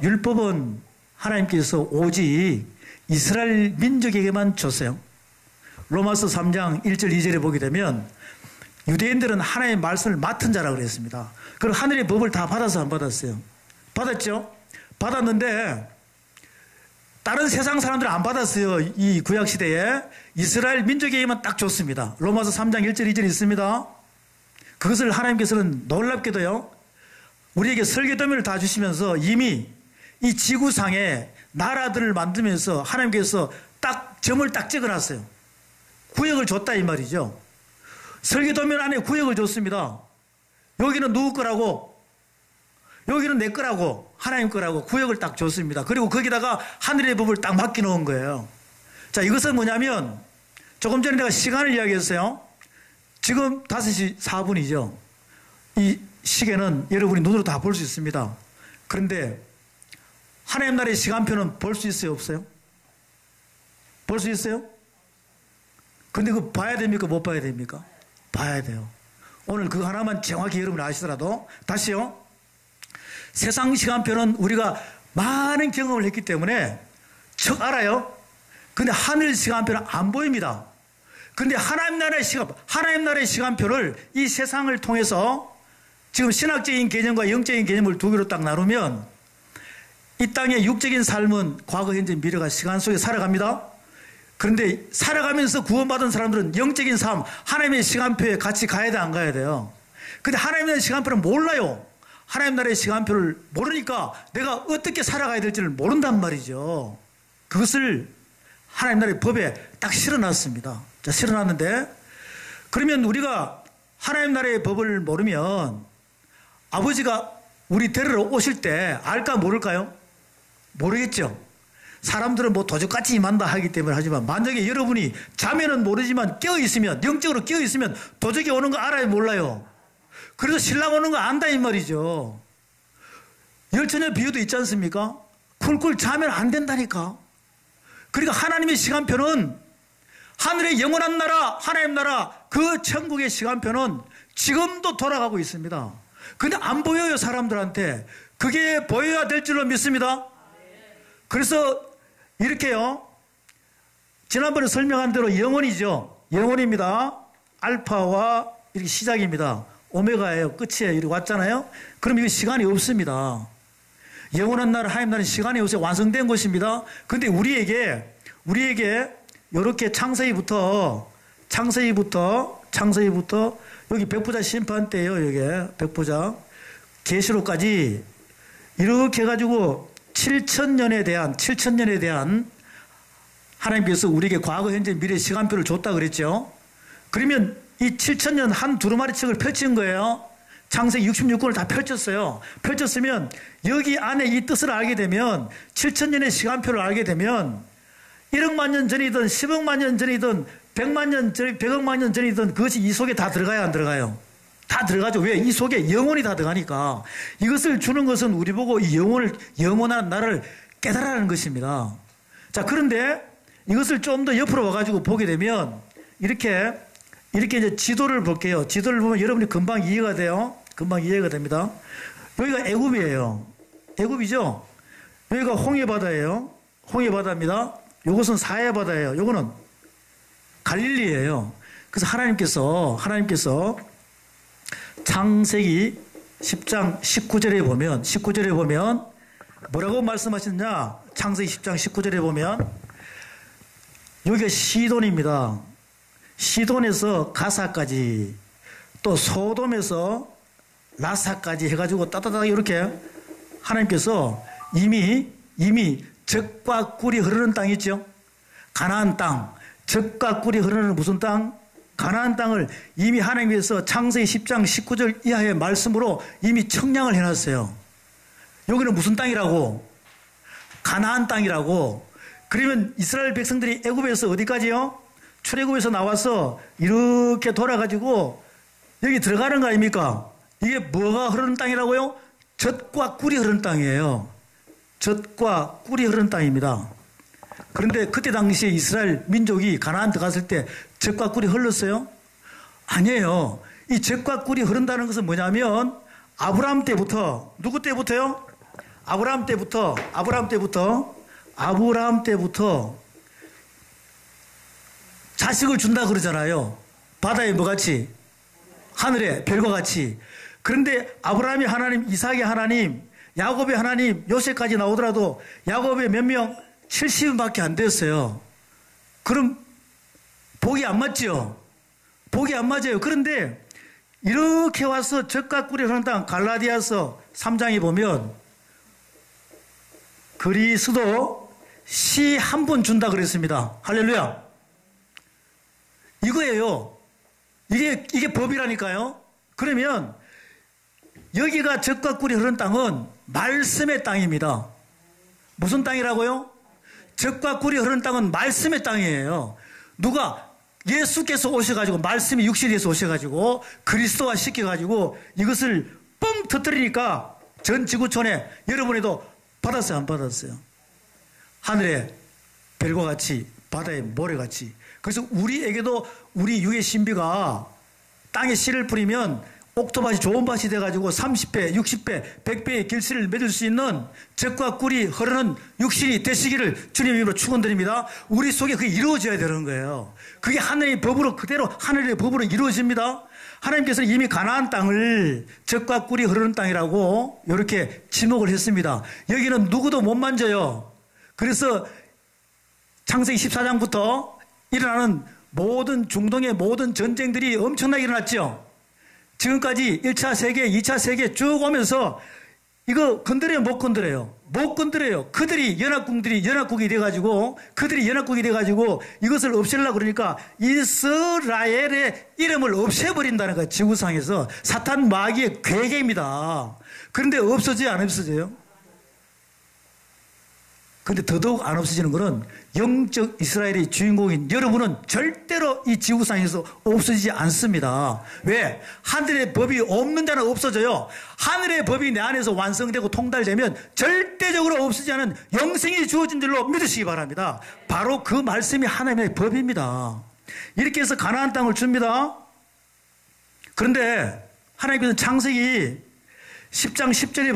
Speaker 1: 율법은 하나님께서 오직 이스라엘 민족에게만 줬어요. 로마서 3장 1절 2절에 보게 되면 유대인들은 하나님의 말씀을 맡은 자라 그랬습니다. 그럼 하늘의 법을 다 받아서 안 받았어요? 받았죠? 받았는데 다른 세상 사람들은 안 받았어요. 이 구약시대에 이스라엘 민족에게만 딱 줬습니다. 로마서 3장 1절 2절 있습니다. 그것을 하나님께서는 놀랍게도요, 우리에게 설계도면을 다 주시면서 이미 이 지구상에 나라들을 만들면서 하나님께서 딱 점을 딱 찍어놨어요. 구역을 줬다 이 말이죠. 설계도면 안에 구역을 줬습니다. 여기는 누구 거라고, 여기는 내 거라고, 하나님 거라고 구역을 딱 줬습니다. 그리고 거기다가 하늘의 법을 딱 맡겨 놓은 거예요. 자, 이것은 뭐냐면 조금 전에 내가 시간을 이야기했어요. 지금 5시 4분이죠. 이 시계는 여러분이 눈으로 다 볼 수 있습니다. 그런데 하나님 나라의 시간표는 볼 수 있어요, 없어요? 볼 수 있어요? 근데 그거 봐야 됩니까, 못 봐야 됩니까? 봐야 돼요. 오늘 그거 하나만 정확히 여러분이 아시더라도 다시요. 세상 시간표는 우리가 많은 경험을 했기 때문에 척 알아요. 근데 하늘 시간표는 안 보입니다. 근데 하나님 나라의 시간표를 이 세상을 통해서 지금 신학적인 개념과 영적인 개념을 두 개로 딱 나누면 이 땅의 육적인 삶은 과거, 현재, 미래가 시간 속에 살아갑니다. 그런데 살아가면서 구원받은 사람들은 영적인 삶, 하나님의 시간표에 같이 가야 돼, 안 가야 돼요? 근데 하나님의 시간표를 몰라요. 하나님 나라의 시간표를 모르니까 내가 어떻게 살아가야 될지를 모른단 말이죠. 그것을 하나님 나라의 법에 딱 실어놨습니다. 자, 실어놨는데, 그러면 우리가 하나님 나라의 법을 모르면 아버지가 우리 데리러 오실 때 알까 모를까요? 모르겠죠. 사람들은 뭐 도적같이 임한다 하기 때문에 하지만 만약에 여러분이 자면은 모르지만 깨어있으면, 영적으로 깨어있으면 도적이 오는 거 알아요, 몰라요? 그래서 신랑 오는 거 안다 이 말이죠. 열처녀 비유도 있지 않습니까? 쿨쿨 자면 안 된다니까. 그러니까 하나님의 시간표는 하늘의 영원한 나라, 하나님 나라, 그 천국의 시간표는 지금도 돌아가고 있습니다. 근데 안 보여요, 사람들한테. 그게 보여야 될 줄로 믿습니다. 그래서 이렇게요, 지난번에 설명한 대로 영혼이죠. 영혼입니다. 알파와 이렇게 시작입니다. 오메가예요. 끝이에요. 이렇게 왔잖아요. 그럼 이거 시간이 없습니다. 영원한 나라, 하나님 나라는 시간이 없어요. 완성된 것입니다. 근데 우리에게 이렇게 창세기부터 여기 백보자 심판 때예요. 여기 백보자 계시록까지 이렇게 해가지고 7,000년에 대한 하나님께서 우리에게 과거, 현재, 미래 시간표를 줬다 그랬죠. 그러면 이 7,000년 한 두루마리 책을 펼친 거예요. 창세기 66권을 다 펼쳤어요. 펼쳤으면 여기 안에 이 뜻을 알게 되면 7,000년의 시간표를 알게 되면 1억만 년 전이든 10억만 년 전이든 100만 년 전, 100억만 년 전이든 그것이 이 속에 다 들어가요, 안 들어가요? 다 들어가죠. 왜? 이 속에 영혼이 다 들어가니까. 이것을 주는 것은 우리 보고 이 영원한 나를 깨달아라는 것입니다. 자, 그런데 이것을 좀 더 옆으로 와가지고 보게 되면 이렇게 이제 지도를 볼게요. 지도를 보면 여러분이 금방 이해가 돼요. 금방 이해가 됩니다. 여기가 애굽이에요. 애굽이죠? 여기가 홍해바다예요. 홍해바다입니다. 요것은 사해바다예요. 요거는 갈릴리예요. 그래서 하나님께서 창세기 10장 19절에 보면 뭐라고 말씀하셨냐? 창세기 10장 19절에 보면 여기가 시돈입니다. 시돈에서 가사까지, 또 소돔에서 라사까지 해가지고 따다다 이렇게 하나님께서 이미 젖과 꿀이 흐르는 땅이 있죠. 가나안 땅, 젖과 꿀이 흐르는 무슨 땅? 가나안 땅을 이미 하나님께서 창세기 10장 19절 이하의 말씀으로 이미 청량을 해놨어요. 여기는 무슨 땅이라고? 가나안 땅이라고. 그러면 이스라엘 백성들이 애굽에서 어디까지요? 출애굽에서 나와서 이렇게 돌아가지고 여기 들어가는 거 아닙니까? 이게 뭐가 흐르는 땅이라고요? 젖과 꿀이 흐르는 땅이에요. 젖과 꿀이 흐르는 땅입니다. 그런데 그때 당시에 이스라엘 민족이 가나안 들어갔을 때 젖과 꿀이 흘렀어요? 아니에요. 이 젖과 꿀이 흐른다는 것은 뭐냐면 아브라함 때부터, 누구 때부터요? 아브라함 때부터 자식을 준다 그러잖아요. 바다에 뭐같이? 하늘에 별과 같이. 그런데 아브라함이 하나님, 이삭이 하나님, 야곱의 하나님, 요셉까지 나오더라도 야곱의 몇 명? 70밖에 안 됐어요. 그럼 복이 안 맞죠? 복이 안 맞아요. 그런데 이렇게 와서 젖과 꿀이 흐르는 땅 갈라디아서 3장에 보면 그리스도 씨 한 번 준다 그랬습니다. 할렐루야. 이거예요. 이게 법이라니까요. 그러면 여기가 젖과 꿀이 흐르는 땅은 말씀의 땅입니다. 무슨 땅이라고요? 젖과 꿀이 흐르는 땅은 말씀의 땅이에요. 누가? 예수께서 오셔가지고 말씀이 육신이 돼서 오셔가지고 그리스도와 시켜가지고 이것을 뻥 터뜨리니까 전 지구촌에 여러분에도 받았어요? 안 받았어요? 하늘에 별과 같이 바다에 모래같이. 그래서 우리에게도 우리 육의 신비가 땅에 씨를 뿌리면 옥토밭이 좋은 밭이 돼가지고 30배, 60배, 100배의 결실을 맺을 수 있는 젖과 꿀이 흐르는 육신이 되시기를 주님의 이름으로 축원드립니다. 우리 속에 그게 이루어져야 되는 거예요. 그게 하늘의 법으로 그대로 하늘의 법으로 이루어집니다. 하나님께서는 이미 가나안 땅을 젖과 꿀이 흐르는 땅이라고 이렇게 지목을 했습니다. 여기는 누구도 못 만져요. 그래서 창세기 14장부터 일어나는 모든 중동의 모든 전쟁들이 엄청나게 일어났죠. 지금까지 1차 세계, 2차 세계 쭉 오면서 이거 건드려요? 못 건드려요? 못 건드려요. 그들이 연합국이 돼가지고 이것을 없애려고 그러니까 이스라엘의 이름을 없애버린다는 거예요. 지구상에서. 사탄 마귀의 괴계입니다. 그런데 없어져요? 안 없어져요? 근데 더더욱 안 없어지는 것은 영적 이스라엘의 주인공인 여러분은 절대로 이 지구상에서 없어지지 않습니다. 왜? 하늘의 법이 없는 자는 없어져요. 하늘의 법이 내 안에서 완성되고 통달되면 절대적으로 없어지지 않은 영생이 주어진 줄로 믿으시기 바랍니다. 바로 그 말씀이 하나님의 법입니다. 이렇게 해서 가나안 땅을 줍니다. 그런데 하나님께서는 창세기 10장 10절에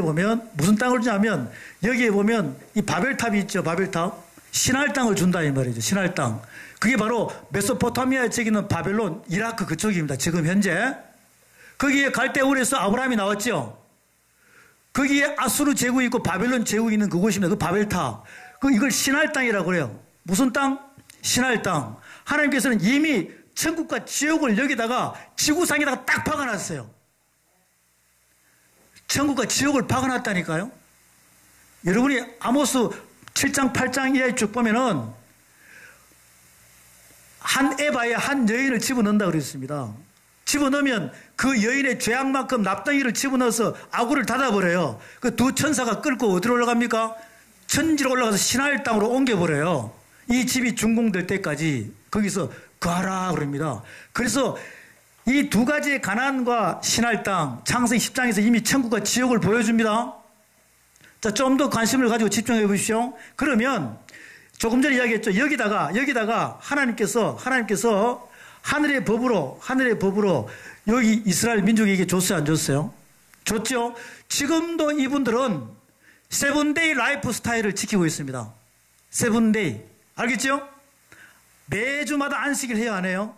Speaker 1: 보면 무슨 땅을 주냐면 여기에 보면 이 바벨탑이 있죠. 바벨탑. 신할 땅을 준다 이 말이죠. 신할 땅. 그게 바로 메소포타미아에 있는 바벨론, 이라크 그쪽입니다. 지금 현재. 거기에 갈대울에서 아브라함이 나왔죠. 거기에 아수르 제국이 있고 바벨론 제국이 있는 그곳입니다. 그 바벨탑. 이걸 신할 땅이라고 그래요. 무슨 땅? 신할 땅. 하나님께서는 이미 천국과 지옥을 여기다가 지구상에다가 딱 박아놨어요. 천국과 지옥을 박아놨다니까요. 여러분이 아모스 7장 8장 이하에 쭉 보면은 한 에바에 한 여인을 집어넣는다 그랬습니다. 집어넣으면 그 여인의 죄악만큼 납덩이를 집어넣어서 아구를 닫아버려요. 그 두 천사가 끌고 어디로 올라갑니까? 천지로 올라가서 신할 땅으로 옮겨버려요. 이 집이 준공될 때까지 거기서 거하라 그럽니다. 그래서 이 두 가지의 가나안과 신할 땅, 창세기 10장에서 이미 천국과 지옥을 보여줍니다. 자, 좀 더 관심을 가지고 집중해 보십시오. 그러면 조금 전에 이야기했죠. 여기다가 하나님께서 하늘의 법으로 여기 이스라엘 민족에게 줬어요, 안 줬어요? 줬죠. 지금도 이분들은 세븐데이 라이프 스타일을 지키고 있습니다. 세븐데이. 알겠죠? 매주마다 안식일 해야 하네요.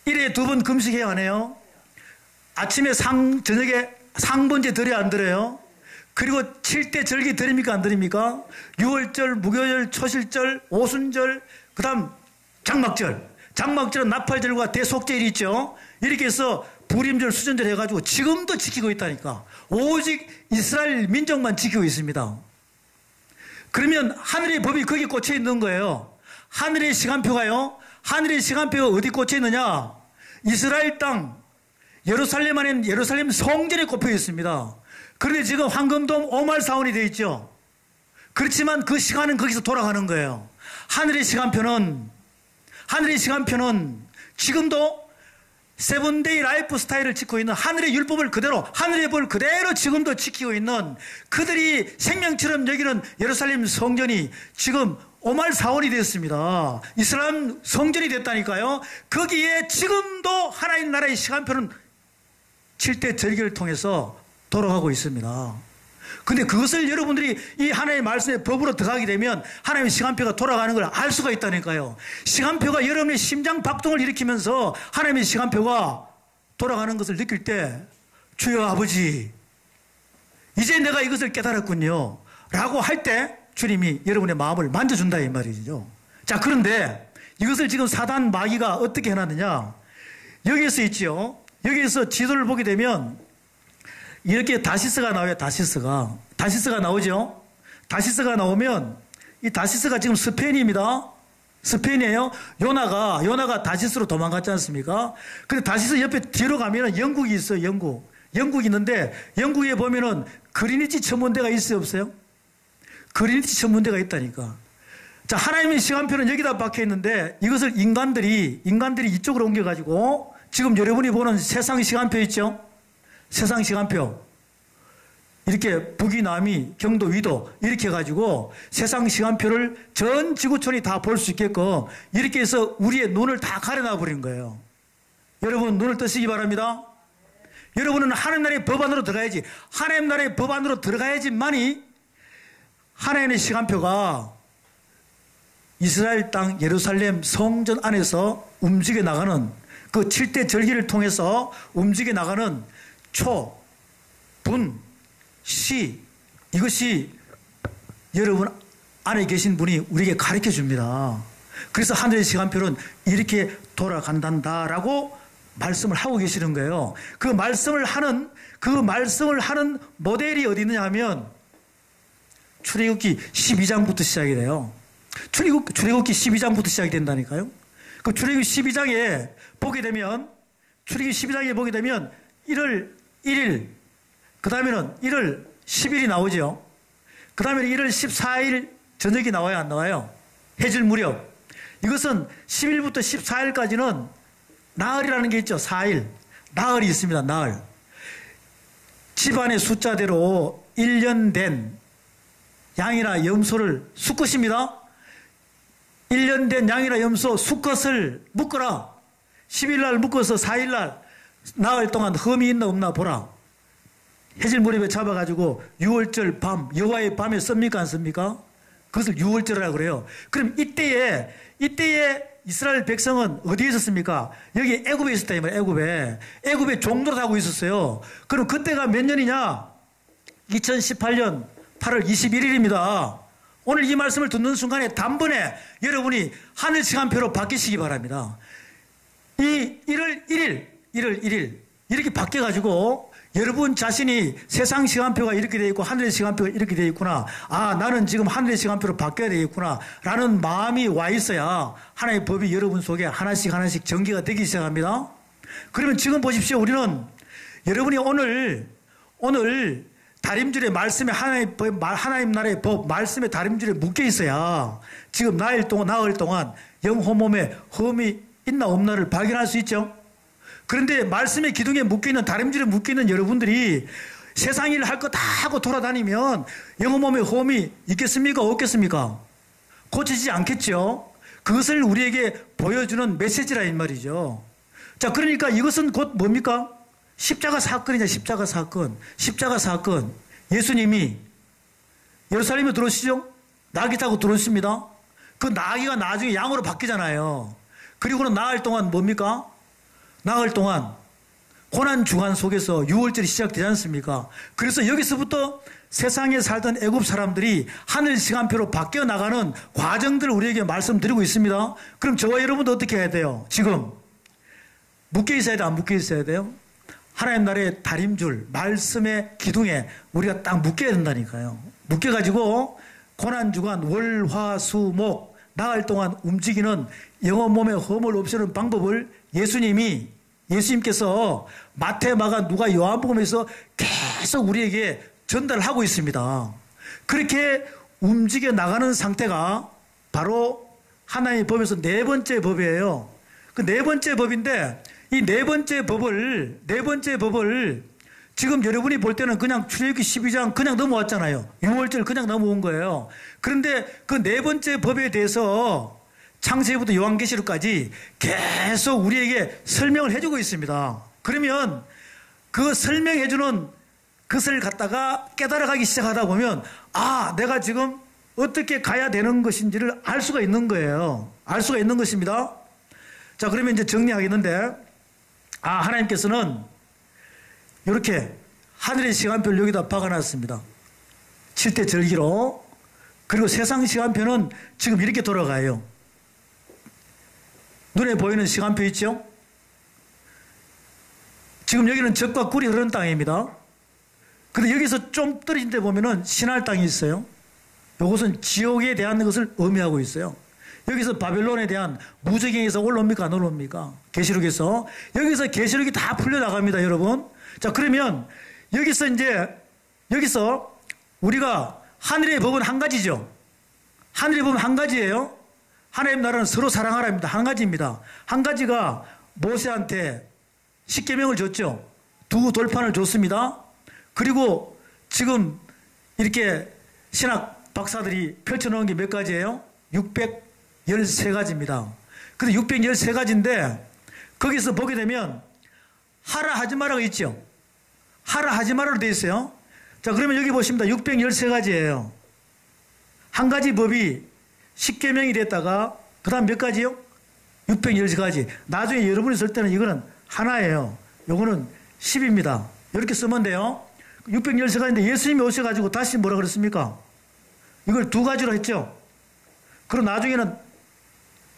Speaker 1: 1회에 2번 금식해야 하네요. 아침에 저녁에 상번제 드려야 안 드려요? 그리고 7대 절기 드립니까 안 드립니까? 6월절, 무교절, 초실절, 오순절, 그 다음 장막절. 장막절은 나팔절과 대속절이 있죠. 이렇게 해서 불임절 수전절 해가지고 지금도 지키고 있다니까. 오직 이스라엘 민족만 지키고 있습니다. 그러면 하늘의 법이 거기 꽂혀 있는 거예요. 하늘의 시간표가요. 하늘의 시간표가 어디 꽂혀 있느냐. 이스라엘 땅 예루살렘 안에는 예루살렘 성전에 꼽혀 있습니다. 그런데 지금 황금돔 오말사원이 되어 있죠. 그렇지만 그 시간은 거기서 돌아가는 거예요. 하늘의 시간표는 지금도 세븐데이 라이프 스타일을 지키고 있는 하늘의 율법을 그대로, 하늘의 법을 그대로 지금도 지키고 있는 그들이 생명처럼 여기는 예루살렘 성전이 지금 오말사원이 되었습니다. 이슬람 성전이 됐다니까요. 거기에 지금도 하나님 나라의 시간표는 7대 절기를 통해서 돌아가고 있습니다. 근데 그것을 여러분들이 이 하나님의 말씀의 법으로 들어가게 되면 하나님의 시간표가 돌아가는 걸 알 수가 있다니까요. 시간표가 여러분의 심장 박동을 일으키면서 하나님의 시간표가 돌아가는 것을 느낄 때 주여 아버지 이제 내가 이것을 깨달았군요 라고 할 때 주님이 여러분의 마음을 만져준다 이 말이죠. 자, 그런데 이것을 지금 사단 마귀가 어떻게 해놨느냐. 여기에서 있지요. 여기에서 지도를 보게 되면 이렇게 다시스가 나와요. 다시스가 나오죠. 다시스가 나오면 이 다시스가 지금 스페인입니다. 스페인이에요. 요나가 다시스로 도망갔지 않습니까? 근데 다시스 옆에 뒤로 가면은 영국이 있어요. 영국이 있는데 영국에 보면은 그리니치 천문대가 있어요, 없어요? 그리니치 천문대가 있다니까. 자, 하나님의 시간표는 여기다 박혀 있는데 이것을 인간들이 이쪽으로 옮겨가지고 지금 여러분이 보는 세상 시간표 있죠? 세상 시간표. 이렇게 북위, 남위, 경도, 위도 이렇게 해가지고 세상 시간표를 전 지구촌이 다 볼 수 있게끔 이렇게 해서 우리의 눈을 다 가려놔 버린 거예요. 여러분 눈을 뜨시기 바랍니다. 여러분은 하나님 나라의 법 안으로 들어가야지. 하나님 나라의 법 안으로 들어가야지만이 하나님의 시간표가 이스라엘 땅 예루살렘 성전 안에서 움직여 나가는 그 7대 절기를 통해서 움직여 나가는 초, 분, 시 이것이 여러분 안에 계신 분이 우리에게 가르쳐 줍니다. 그래서 하늘의 시간표는 이렇게 돌아간단다라고 말씀을 하고 계시는 거예요. 그 말씀을 하는 모델이 어디 있느냐 하면 출애굽기 12장부터 시작이 돼요. 출애굽기 12장부터 시작이 된다니까요. 그 출애굽기 12장에 보게 되면 1월 1일, 그 다음에는 1월 10일이 나오죠. 그 다음에 1월 14일 저녁이 나와요, 안 나와요? 해질 무렵. 이것은 10일부터 14일까지는 나흘이라는 게 있죠. 4일. 나흘이 있습니다, 나흘. 집안의 숫자대로 1년 된 양이나 염소를 수컷입니다. 1년 된 양이나 염소 수컷을 묶어라. 10일날 묶어서 4일날 나흘 동안 흠이 있나 없나 보라. 해질 무렵에 잡아가지고 6월절 밤, 여호와의 밤에 씁니까 안 씁니까? 그것을 6월절이라고 그래요. 그럼 이때에 이스라엘 백성은 어디에 있었습니까? 여기 애굽에 있었다 이 말이에요. 애굽에 종노릇 하고 있었어요. 그럼 그때가 몇 년이냐? 2018년 8월 21일입니다. 오늘 이 말씀을 듣는 순간에 단번에 여러분이 하늘 시간표로 바뀌시기 바랍니다. 이 1월 1일 이렇게 바뀌어가지고 여러분 자신이 세상 시간표가 이렇게 되어 있고 하늘의 시간표가 이렇게 되어 있구나. 아, 나는 지금 하늘의 시간표로 바뀌어야 되겠구나 라는 마음이 와 있어야 하나님의 법이 여러분 속에 하나씩 전개가 되기 시작합니다. 그러면 지금 보십시오. 우리는 여러분이 오늘 다림줄에 말씀에 하나님 나라의 법 말씀의 다림줄에 묶여 있어야 지금 나흘 동안 영혼 몸에 흠이 있나 없나를 발견할 수 있죠. 그런데 말씀의 기둥에 묶여있는 다림질에 묶여있는 여러분들이 세상 일을 할 거 다 하고 돌아다니면 영혼 몸에 험이 있겠습니까? 없겠습니까? 고치지 않겠죠. 그것을 우리에게 보여주는 메시지라 이 말이죠. 자, 그러니까 이것은 곧 뭡니까? 십자가 사건이냐. 십자가 사건. 예수님이 예루살렘에 들어오시죠? 나귀 타고 들어오십니다. 그 나귀가 나중에 양으로 바뀌잖아요. 그리고는 나흘 동안 뭡니까? 나흘 동안 고난 주간 속에서 6월절이 시작되지 않습니까? 그래서 여기서부터 세상에 살던 애굽 사람들이 하늘 시간표로 바뀌어 나가는 과정들을 우리에게 말씀드리고 있습니다. 그럼 저와 여러분도 어떻게 해야 돼요? 지금 묶여 있어야 돼, 안 묶여 있어야 돼요? 하나님 나라의 다림줄, 말씀의 기둥에 우리가 딱 묶여야 된다니까요. 묶여가지고 고난주간 월, 화, 수, 목 나흘 동안 움직이는 영혼 몸의 허물 없애는 방법을 예수님께서 마태, 마가, 누가, 요한복음에서 계속 우리에게 전달하고 있습니다. 그렇게 움직여 나가는 상태가 바로 하나님의 법에서 네 번째 법이에요. 그 네 번째 법인데 이 네 번째 법을 지금 여러분이 볼 때는 그냥 출애굽기 12장 그냥 넘어왔잖아요. 6월절 그냥 넘어온 거예요. 그런데 그 네 번째 법에 대해서 창세기부터 요한계시록까지 계속 우리에게 설명을 해주고 있습니다. 그러면 그 설명해주는 것을 갖다가 깨달아가기 시작하다 보면 아, 내가 지금 어떻게 가야 되는 것인지를 알 수가 있는 거예요. 알 수가 있는 것입니다. 자, 그러면 이제 정리하겠는데, 하나님께서는 이렇게 하늘의 시간표를 여기다 박아놨습니다. 7대 절기로. 그리고 세상 시간표는 지금 이렇게 돌아가요. 눈에 보이는 시간표 있죠? 지금 여기는 젖과 꿀이 흐르는 땅입니다. 근데 여기서 좀 떨어진 데 보면은 신할 땅이 있어요. 이것은 지옥에 대한 것을 의미하고 있어요. 여기서 바벨론에 대한 무적행에서 올라옵니까? 안 올라옵니까? 계시록에서. 여기서 계시록이 다 풀려나갑니다, 여러분. 자, 그러면 여기서 우리가 하늘의 법은 한 가지죠. 하늘의 법은 한 가지예요. 하나님 나라는 서로 사랑하라입니다. 한 가지입니다. 한 가지가 모세한테 십계명을 줬죠. 두 돌판을 줬습니다. 그리고 지금 이렇게 신학 박사들이 펼쳐놓은 게 몇 가지예요? 613가지입니다. 근데 613가지인데 거기서 보게 되면 하라 하지 마라가 있죠. 하라 하지 마라로 되어 있어요. 자, 그러면 여기 보십니다. 613가지예요. 한 가지 법이 십계명이 됐다가 그 다음 몇 가지요? 613가지. 나중에 여러분이 쓸 때는 이거는 하나예요. 요거는 10입니다. 이렇게 쓰면 돼요. 613가지인데 예수님이 오셔가지고 다시 뭐라 그랬습니까? 이걸 두 가지로 했죠. 그럼 나중에는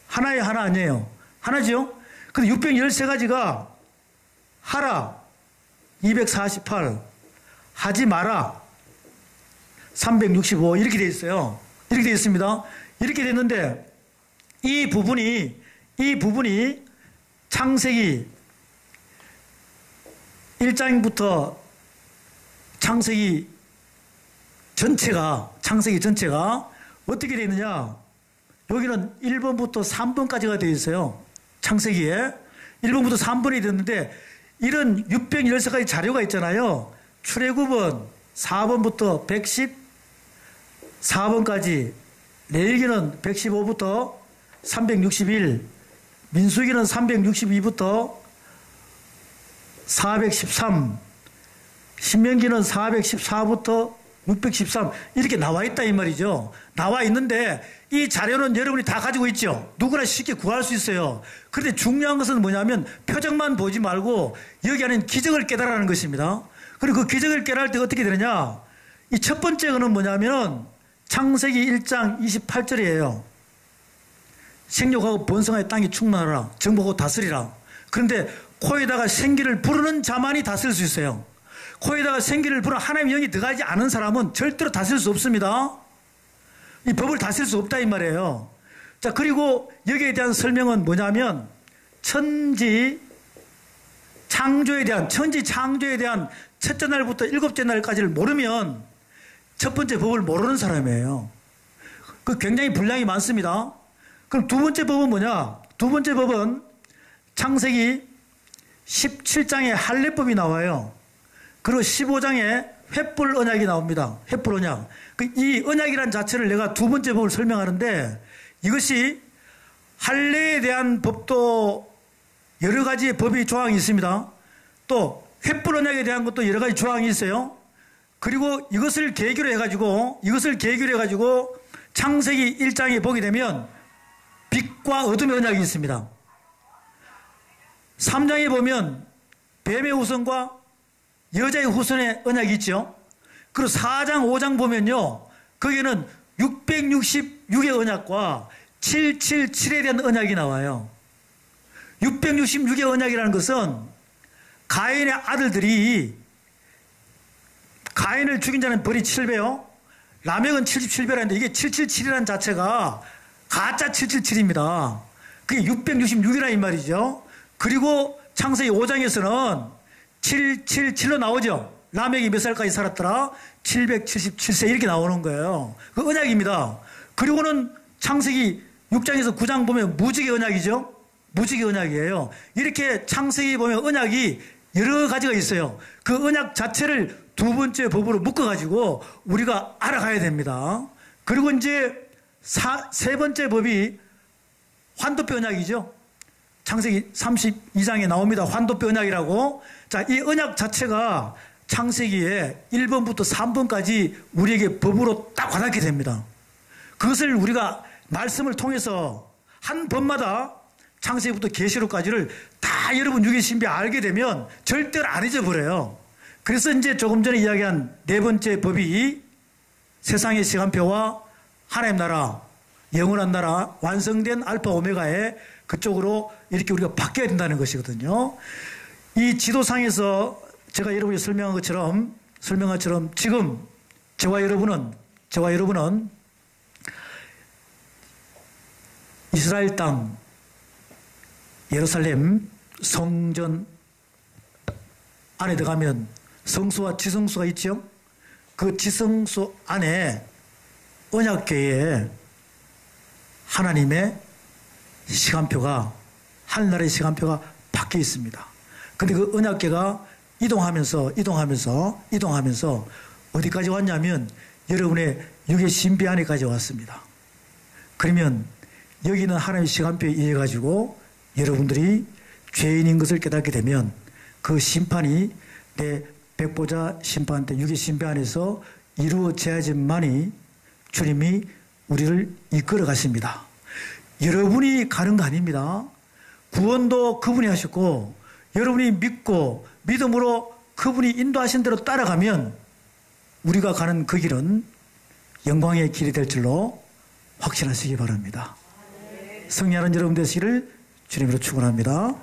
Speaker 1: 하나에 하나 아니에요. 하나죠? 근데 613가지가 하라 248, 하지 마라 365 이렇게 되어 있어요. 이렇게 되어 있습니다. 이렇게 됐는데 이 부분이 창세기 1장부터 창세기 전체가 어떻게 되어 있느냐? 여기는 1번부터 3번까지가 되어 있어요. 창세기에 1번부터 3번이 됐는데 이런 613가지 자료가 있잖아요. 출애굽은 4번부터 114번까지, 레위기는 115부터 361, 민수기는 362부터 413, 신명기는 414부터 613 이렇게 나와 있다 이 말이죠. 나와 있는데 이 자료는 여러분이 다 가지고 있죠. 누구나 쉽게 구할 수 있어요. 그런데 중요한 것은 뭐냐면 표정만 보지 말고 여기 안에 기적을 깨달으라는 것입니다. 그리고 그 기적을 깨달을 때 어떻게 되느냐? 이 첫 번째 거는 뭐냐면 창세기 1장 28절이에요. 생육하고 번성하여 땅이 충만하라. 정복하고 다스리라. 그런데 코에다가 생기를 부르는 자만이 다스릴 수 있어요. 코에다가 생기를 부르는 하나님의 영이 들어가지 않은 사람은 절대로 다스릴 수 없습니다. 이 법을 다스릴 수 없다 이 말이에요. 자, 그리고 여기에 대한 설명은 뭐냐면 천지 창조에 대한 첫째 날부터 일곱째 날까지를 모르면 첫 번째 법을 모르는 사람이에요. 그 굉장히 분량이 많습니다. 그럼 두 번째 법은 뭐냐? 두 번째 법은 창세기 17장에 할례법이 나와요. 그리고 15장에 횃불 언약이 나옵니다. 횃불 언약. 이 언약이란 자체를 내가 두 번째 법을 설명하는데 이것이 할례에 대한 법도 여러 가지의 법이 조항이 있습니다. 또 횃불 언약에 대한 것도 여러 가지 조항이 있어요. 그리고 이것을 계기로 해가지고 창세기 1장에 보게 되면 빛과 어둠의 언약이 있습니다. 3장에 보면 뱀의 후손과 여자의 후손의 언약이 있죠. 그리고 4장, 5장 보면요. 거기는 666의 언약과 777에 대한 언약이 나와요. 666의 언약이라는 것은 가인의 아들들이 가인을 죽인 자는 벌이 7배요. 라멕은 77배라는데 이게 777이라는 자체가 가짜 777입니다. 그게 666이라 이 말이죠. 그리고 창세기 5장에서는 777로 나오죠. 라멕이 몇 살까지 살았더라? 777세 이렇게 나오는 거예요. 그 언약입니다. 그리고는 창세기 6장에서 9장 보면 무지개 언약이죠. 무지개 언약이에요. 이렇게 창세기 보면 언약이 여러 가지가 있어요. 그 언약 자체를 두 번째 법으로 묶어가지고 우리가 알아가야 됩니다. 그리고 이제 세 번째 법이 환도뼈 언약이죠. 창세기 32장에 나옵니다. 환도뼈 언약이라고. 자, 이 언약 자체가 창세기에 1번부터 3번까지 우리에게 법으로 딱 와닿게 됩니다. 그것을 우리가 말씀을 통해서 한 법마다 창세기부터 계시록까지를 다 여러분 유계신비 알게 되면 절대로 안 잊어버려요. 그래서 이제 조금 전에 이야기한 네 번째 법이 세상의 시간표와 하나님 나라, 영원한 나라, 완성된 알파 오메가의 그쪽으로 이렇게 우리가 바뀌어야 된다는 것이거든요. 이 지도상에서 제가 여러분이 설명한 것처럼 지금 저와 여러분은 이스라엘 땅 예루살렘 성전 안에 들어가면 성수와 지성수가 있죠. 그 지성수 안에 언약궤에 하나님의 시간표가 하늘나라의 시간표가 박혀 있습니다. 근데 그 언약궤가 이동하면서 어디까지 왔냐면 여러분의 육의 신비 안에까지 왔습니다. 그러면 여기는 하나님의 시간표에 의해 가지고 여러분들이 죄인인 것을 깨닫게 되면 그 심판이 내 백보자 심판 때 육의 신비 안에서 이루어져야지만이 주님이 우리를 이끌어 가십니다. 여러분이 가는 거 아닙니다. 구원도 그분이 하셨고 여러분이 믿고 믿음으로 그분이 인도하신 대로 따라가면 우리가 가는 그 길은 영광의 길이 될 줄로 확신하시기 바랍니다. 승리하는 여러분 되시기를 주님으로 축원합니다.